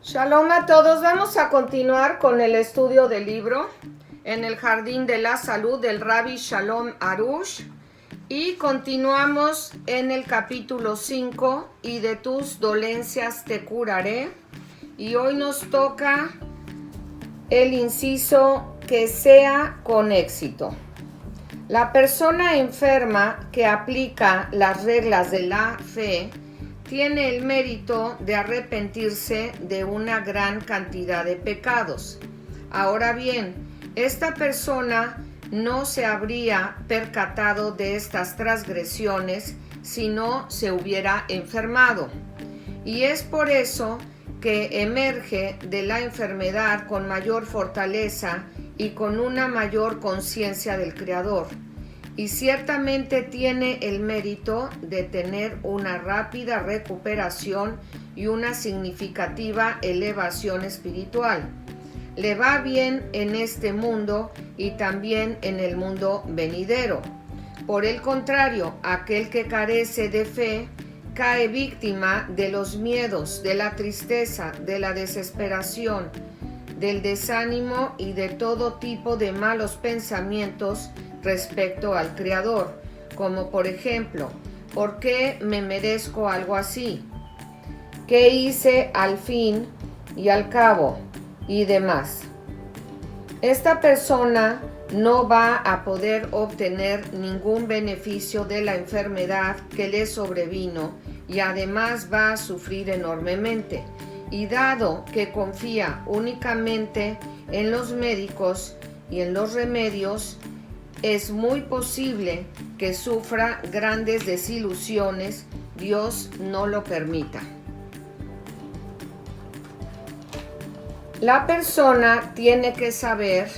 Shalom a todos, vamos a continuar con el estudio del libro En el Jardín de la Salud del Rabbi Shalom Arush y continuamos en el capítulo 5 y de tus dolencias te curaré, y hoy nos toca el inciso que sea con éxito. La persona enferma que aplica las reglas de la fe tiene el mérito de arrepentirse de una gran cantidad de pecados. Ahora bien, esta persona no se habría percatado de estas transgresiones si no se hubiera enfermado. Y es por eso que emerge de la enfermedad con mayor fortaleza y con una mayor conciencia del Creador. Y ciertamente tiene el mérito de tener una rápida recuperación y una significativa elevación espiritual. Le va bien en este mundo y también en el mundo venidero. Por el contrario, aquel que carece de fe cae víctima de los miedos, de la tristeza, de la desesperación, del desánimo y de todo tipo de malos pensamientos respecto al Creador, como por ejemplo, ¿por qué me merezco algo así? ¿Qué hice al fin y al cabo? Y demás. Esta persona no va a poder obtener ningún beneficio de la enfermedad que le sobrevino y además va a sufrir enormemente. Y dado que confía únicamente en los médicos y en los remedios, es muy posible que sufra grandes desilusiones. Dios no lo permita. La persona tiene que saber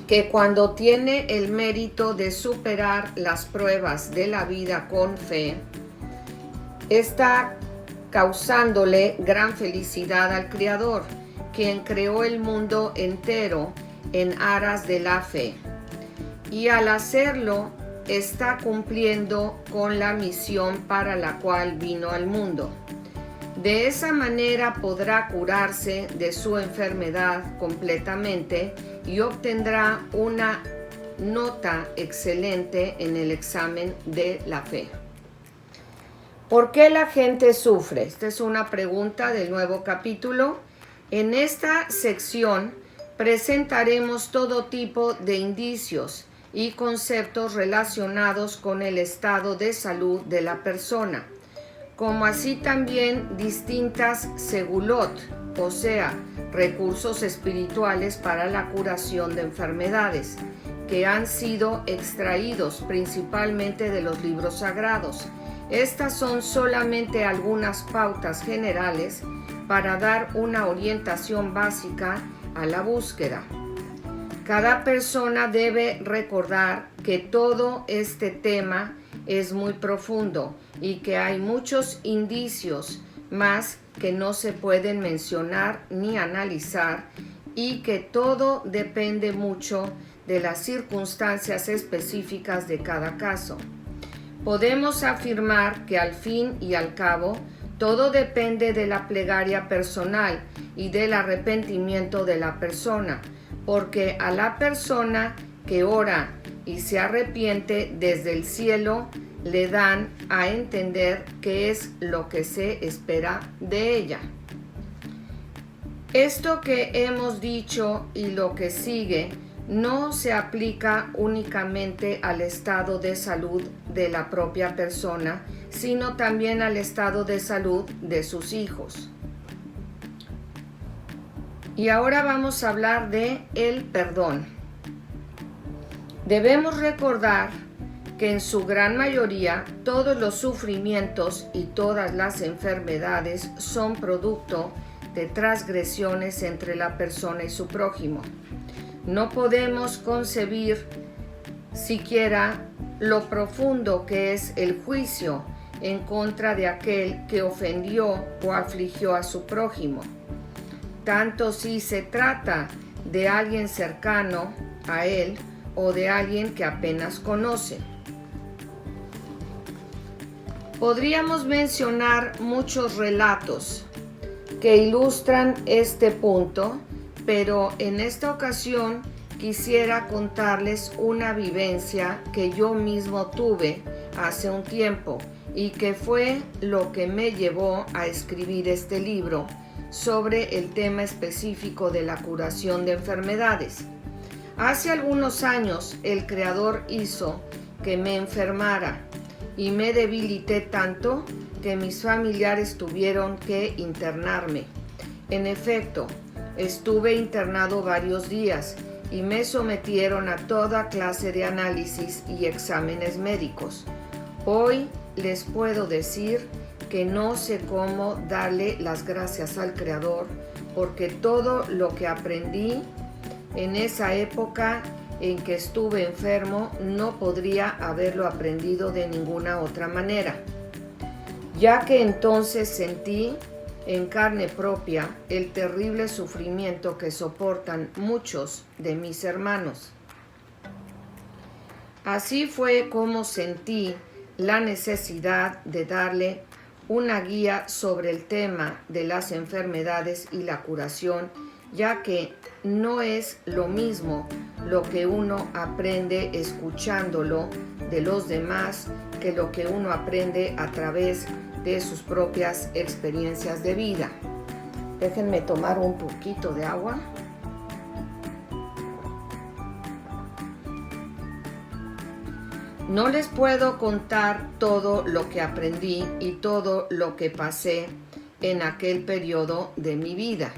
que cuando tiene el mérito de superar las pruebas de la vida con fe, está causándole gran felicidad al Creador, quien creó el mundo entero en aras de la fe. Y al hacerlo, está cumpliendo con la misión para la cual vino al mundo. De esa manera podrá curarse de su enfermedad completamente y obtendrá una nota excelente en el examen de la fe. ¿Por qué la gente sufre? Esta es una pregunta del nuevo capítulo. En esta sección presentaremos todo tipo de indicios y conceptos relacionados con el estado de salud de la persona, como así también distintas segulot, o sea, recursos espirituales para la curación de enfermedades, que han sido extraídos principalmente de los libros sagrados. Estas son solamente algunas pautas generales para dar una orientación básica a la búsqueda. Cada persona debe recordar que todo este tema es muy profundo y que hay muchos indicios más que no se pueden mencionar ni analizar, y que todo depende mucho de las circunstancias específicas de cada caso. Podemos afirmar que al fin y al cabo todo depende de la plegaria personal y del arrepentimiento de la persona, porque a la persona que ora y se arrepiente, desde el cielo le dan a entender qué es lo que se espera de ella. Esto que hemos dicho y lo que sigue no se aplica únicamente al estado de salud de la propia persona, sino también al estado de salud de sus hijos. Y ahora vamos a hablar de el perdón. Debemos recordar que en su gran mayoría todos los sufrimientos y todas las enfermedades son producto de transgresiones entre la persona y su prójimo. No podemos concebir siquiera lo profundo que es el juicio en contra de aquel que ofendió o afligió a su prójimo, tanto si se trata de alguien cercano a él o de alguien que apenas conoce. Podríamos mencionar muchos relatos que ilustran este punto, pero en esta ocasión quisiera contarles una vivencia que yo mismo tuve hace un tiempo y que fue lo que me llevó a escribir este libro sobre el tema específico de la curación de enfermedades. Hace algunos años el Creador hizo que me enfermara y me debilité tanto que mis familiares tuvieron que internarme. En efecto, estuve internado varios días y me sometieron a toda clase de análisis y exámenes médicos. Hoy les puedo decir que no sé cómo darle las gracias al Creador, porque todo lo que aprendí en esa época en que estuve enfermo no podría haberlo aprendido de ninguna otra manera, ya que entonces sentí en carne propia el terrible sufrimiento que soportan muchos de mis hermanos. Así fue como sentí la necesidad de darle una guía sobre el tema de las enfermedades y la curación, ya que no es lo mismo lo que uno aprende escuchándolo de los demás que lo que uno aprende a través de sus propias experiencias de vida. Déjenme tomar un poquito de agua. No les puedo contar todo lo que aprendí y todo lo que pasé en aquel periodo de mi vida.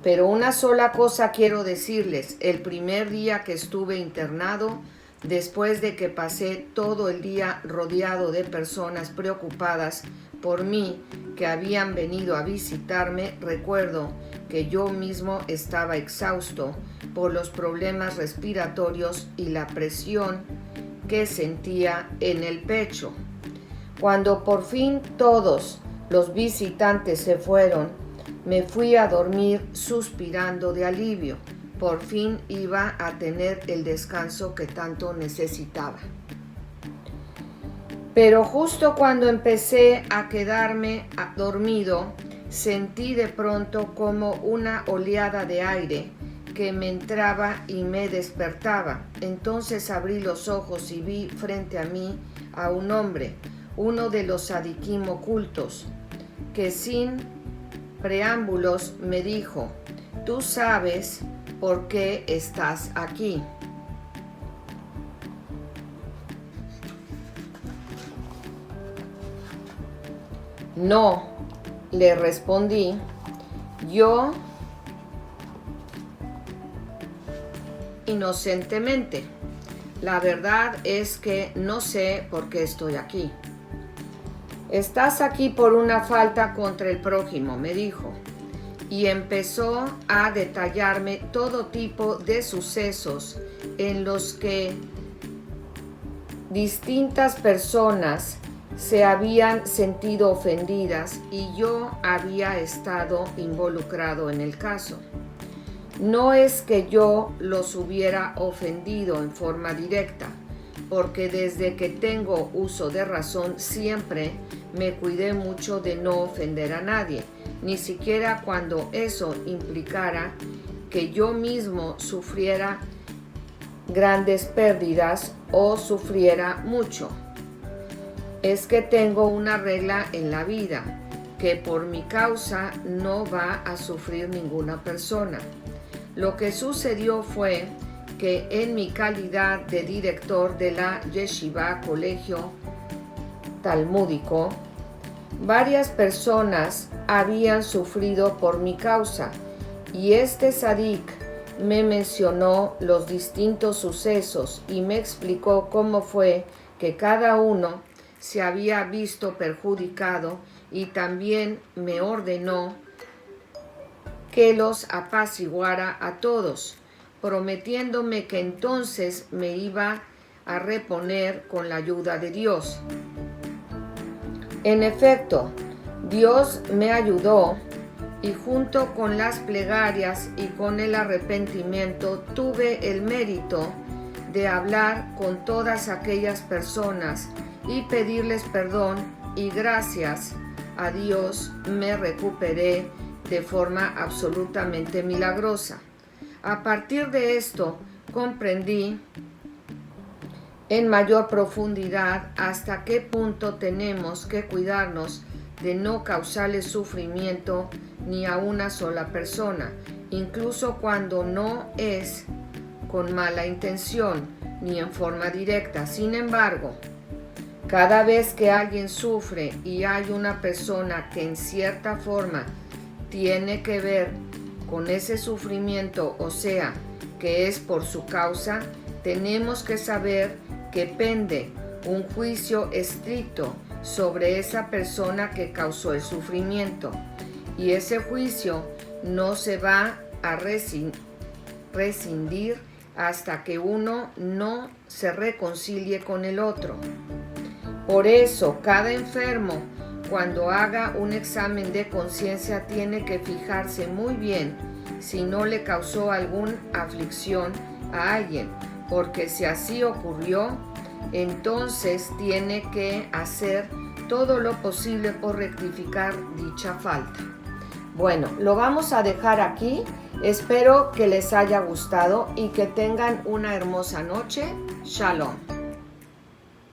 Pero una sola cosa quiero decirles: el primer día que estuve internado, después de que pasé todo el día rodeado de personas preocupadas por mí que habían venido a visitarme, recuerdo que yo mismo estaba exhausto por los problemas respiratorios y la presión que sentía en el pecho. Cuando por fin todos los visitantes se fueron, me fui a dormir suspirando de alivio. Por fin iba a tener el descanso que tanto necesitaba. Pero justo cuando empecé a quedarme dormido, sentí de pronto como una oleada de aire que me entraba y me despertaba. Entonces abrí los ojos y vi frente a mí a un hombre, uno de los Sadiquim ocultos, que sin preámbulos me dijo: «Tú sabes por qué estás aquí». «No», le respondí, yo inocentemente. «La verdad es que no sé por qué estoy aquí». «Estás aquí por una falta contra el prójimo», me dijo, y empezó a detallarme todo tipo de sucesos en los que distintas personas se habían sentido ofendidas y yo había estado involucrado en el caso. No es que yo los hubiera ofendido en forma directa, porque desde que tengo uso de razón siempre me cuidé mucho de no ofender a nadie, ni siquiera cuando eso implicara que yo mismo sufriera grandes pérdidas o sufriera mucho. Es que tengo una regla en la vida, que por mi causa no va a sufrir ninguna persona. Lo que sucedió fue que en mi calidad de director de la Yeshiva, colegio talmúdico, varias personas habían sufrido por mi causa, y este Sadik me mencionó los distintos sucesos y me explicó cómo fue que cada uno se había visto perjudicado, y también me ordenó que los apaciguara a todos, prometiéndome que entonces me iba a reponer con la ayuda de Dios. En efecto, Dios me ayudó, y junto con las plegarias y con el arrepentimiento tuve el mérito de hablar con todas aquellas personas y pedirles perdón y gracias a Dios, me recuperé de forma absolutamente milagrosa. A partir de esto, comprendí en mayor profundidad hasta qué punto tenemos que cuidarnos de no causarle sufrimiento ni a una sola persona, incluso cuando no es con mala intención ni en forma directa. Sin embargo, cada vez que alguien sufre y hay una persona que en cierta forma tiene que ver con ese sufrimiento, o sea, que es por su causa, tenemos que saber que pende un juicio estricto sobre esa persona que causó el sufrimiento, y ese juicio no se va a rescindir hasta que uno no se reconcilie con el otro. Por eso, cada enfermo, cuando haga un examen de conciencia, tiene que fijarse muy bien si no le causó alguna aflicción a alguien, porque si así ocurrió, entonces tiene que hacer todo lo posible por rectificar dicha falta. Bueno, lo vamos a dejar aquí. Espero que les haya gustado y que tengan una hermosa noche. Shalom.